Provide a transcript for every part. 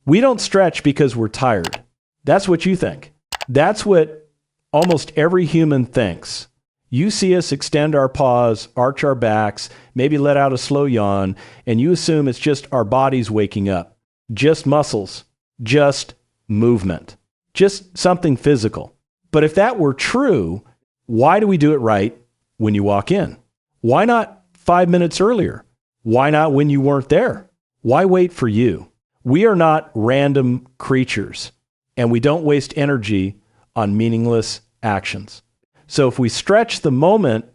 We don't stretch because we're tired. That's what you think. That's what almost every human thinks. You see us extend our paws, arch our backs, maybe let out a slow yawn, and you assume it's just our bodies waking up. Just muscles, just movement, just something physical. But if that were true, why do we do it right when you walk in? Why not 5 minutes earlier? Why not when you weren't there? Why wait for you? We are not random creatures, and we don't waste energy on meaningless actions. So if we stretch the moment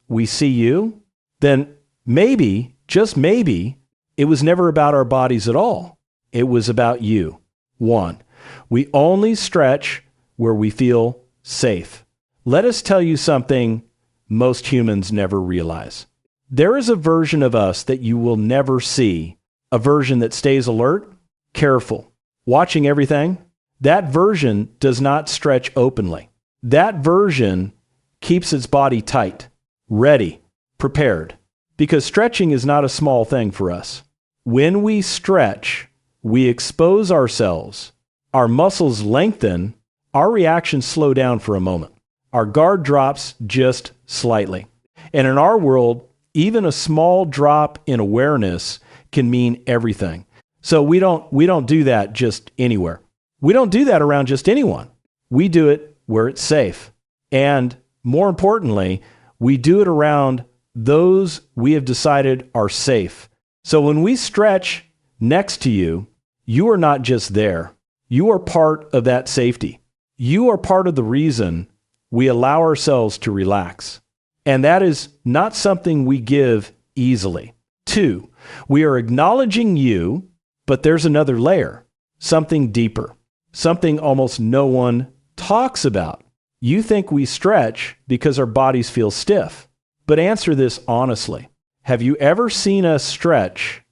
we see you, then maybe, just maybe, it was never about our bodies at all. It was about you. 1, we only stretch where we feel safe. Let us tell you something most humans never realize. There is a version of us that you will never see, a version that stays alert, careful, watching everything. That version does not stretch openly. That version keeps its body tight, ready, prepared, because stretching is not a small thing for us. When we stretch, we expose ourselves. Our muscles lengthen. Our reactions slow down for a moment. Our guard drops just slightly. And in our world, even a small drop in awareness can mean everything. So we don't do that just anywhere. We don't do that around just anyone. We do it where it's safe. And more importantly, we do it around those we have decided are safe. So when we stretch next to you, you are not just there. You are part of that safety. You are part of the reason we allow ourselves to relax. And that is not something we give easily. 2, we are acknowledging you, but there's another layer, something deeper, something almost no one talks about. You think we stretch because our bodies feel stiff, but answer this honestly. Have you ever seen us stretch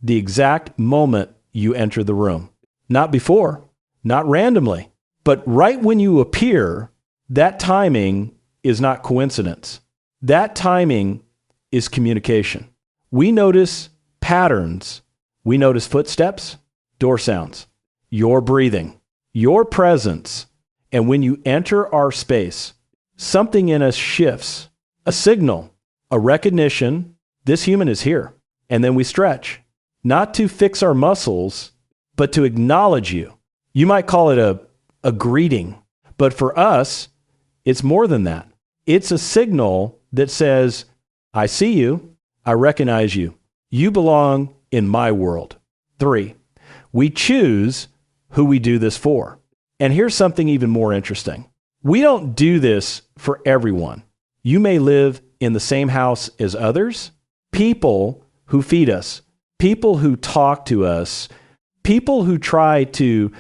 the exact moment you enter the room? Not before, not randomly, but right when you appear. That timing is not coincidence. That timing is communication. We notice patterns. We notice footsteps, door sounds, your breathing, your presence. And when you enter our space, something in us shifts, a signal, a recognition, this human is here. And then we stretch, not to fix our muscles, but to acknowledge you. You might call it a greeting, but for us, it's more than that. It's a signal that says, I see you, I recognize you. You belong in my world. 3, we choose who we do this for. And here's something even more interesting. We don't do this for everyone. You may live in the same house as others, people who feed us, people who talk to us, people who try to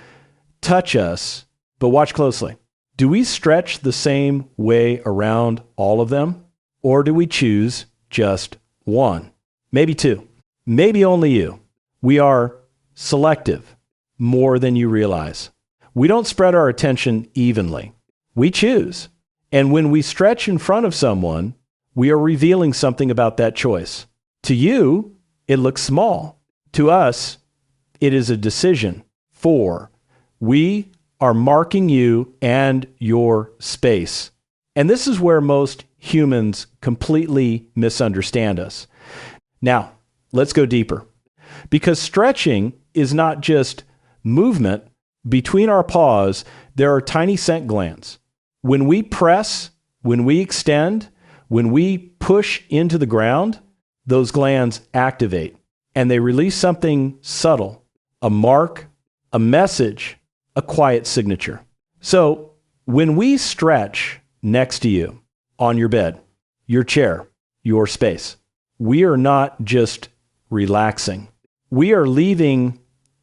touch us, but watch closely. Do we stretch the same way around all of them? Or do we choose just one? Maybe 2. Maybe only you. We are selective more than you realize. We don't spread our attention evenly. We choose. And when we stretch in front of someone, we are revealing something about that choice. To you, it looks small. To us, it is a decision. 4, we are marking you and your space. And this is where most humans completely misunderstand us. Now, let's go deeper. Because stretching is not just movement. Between our paws, there are tiny scent glands. When we press, when we extend, when we push into the ground, those glands activate and they release something subtle, a mark, a message, a quiet signature. So when we stretch next to you on your bed, your chair, your space, we are not just relaxing. We are leaving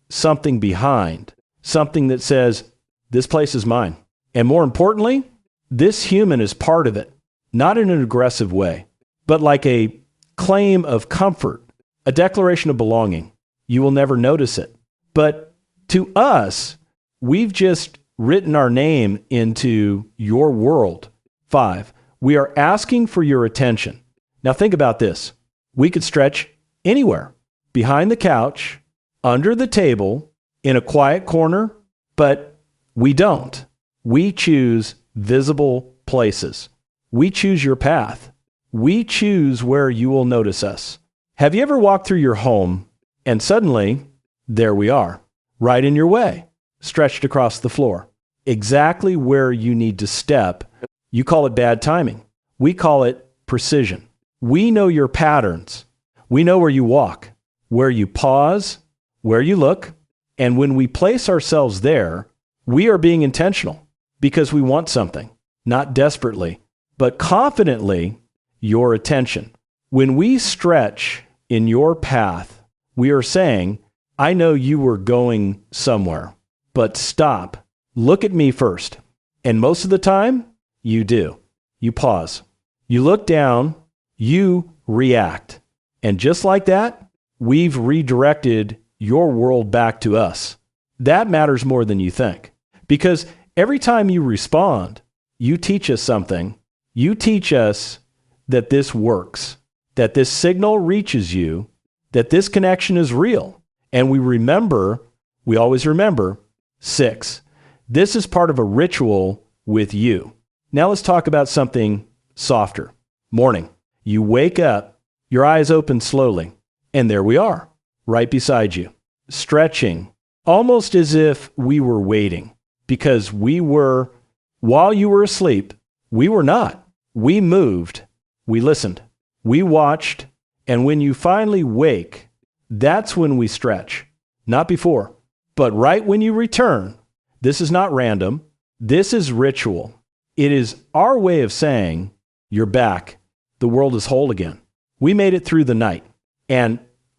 something behind, something that says, this place is mine. And more importantly, this human is part of it, not in an aggressive way, but like a claim of comfort, a declaration of belonging. You will never notice it. But to us, we've just written our name into your world. 5, we are asking for your attention. Now think about this. We could stretch anywhere, behind the couch, under the table, in a quiet corner, but we don't. We choose visible places. We choose your path. We choose where you will notice us. Have you ever walked through your home and suddenly, there we are, right in your way, stretched across the floor, exactly where you need to step? You call it bad timing. We call it precision. We know your patterns. We know where you walk, where you pause, where you look. And when we place ourselves there, we are being intentional because we want something, not desperately, but confidently, your attention. When we stretch in your path, we are saying, I know you were going somewhere, but stop. Look at me first. And most of the time, you do. You pause. You look down. You react. And just like that, we've redirected your world back to us. That matters more than you think. Because every time you respond, you teach us something. You teach us that this works, that this signal reaches you, that this connection is real. And we always remember, 6, this is part of a ritual with you. Now let's talk about something softer. Morning. You wake up, your eyes open slowly, and there we are, right beside you, stretching, almost as if we were waiting, because while you were asleep, we were not. We moved, we listened, we watched, and when you finally wake, that's when we stretch. Not before, but right when you return. This is not random. This is ritual. It is our way of saying, you're back. The world is whole again. We made it through the night. And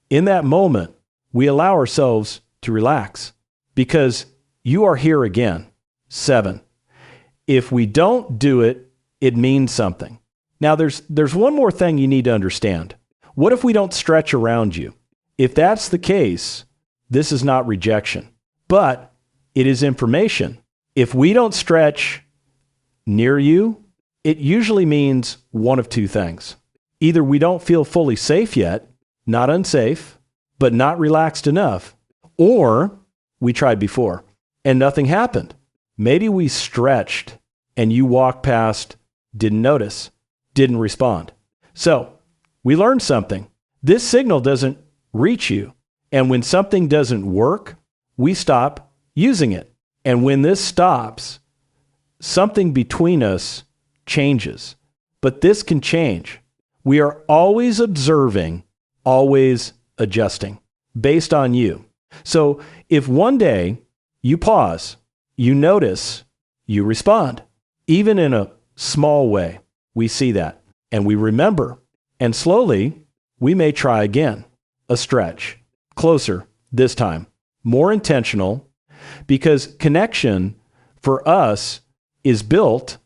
in that moment, we allow ourselves to relax because you are here again. 7. If we don't do it, it means something. Now, there's one more thing you need to understand. What if we don't stretch around you? If that's the case, this is not rejection, but it is information. If we don't stretch near you, it usually means one of two things. Either we don't feel fully safe yet, not unsafe, but not relaxed enough, or we tried before and nothing happened. Maybe we stretched and you walked past, didn't notice, didn't respond. So we learned something. This signal doesn't reach you. And when something doesn't work, we stop using it. And when this stops, something between us changes. But this can change. We are always observing, always adjusting based on you. So if one day you pause, you notice, you respond, even in a small way, we see that and we remember. And slowly, we may try again, a stretch, closer this time, more intentional, because connection for us is built.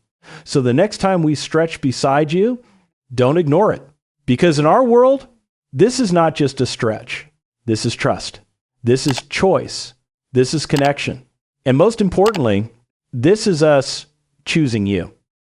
So the next time we stretch beside you, don't ignore it. Because in our world, this is not just a stretch. This is trust. This is choice. This is connection. And most importantly, this is us choosing you.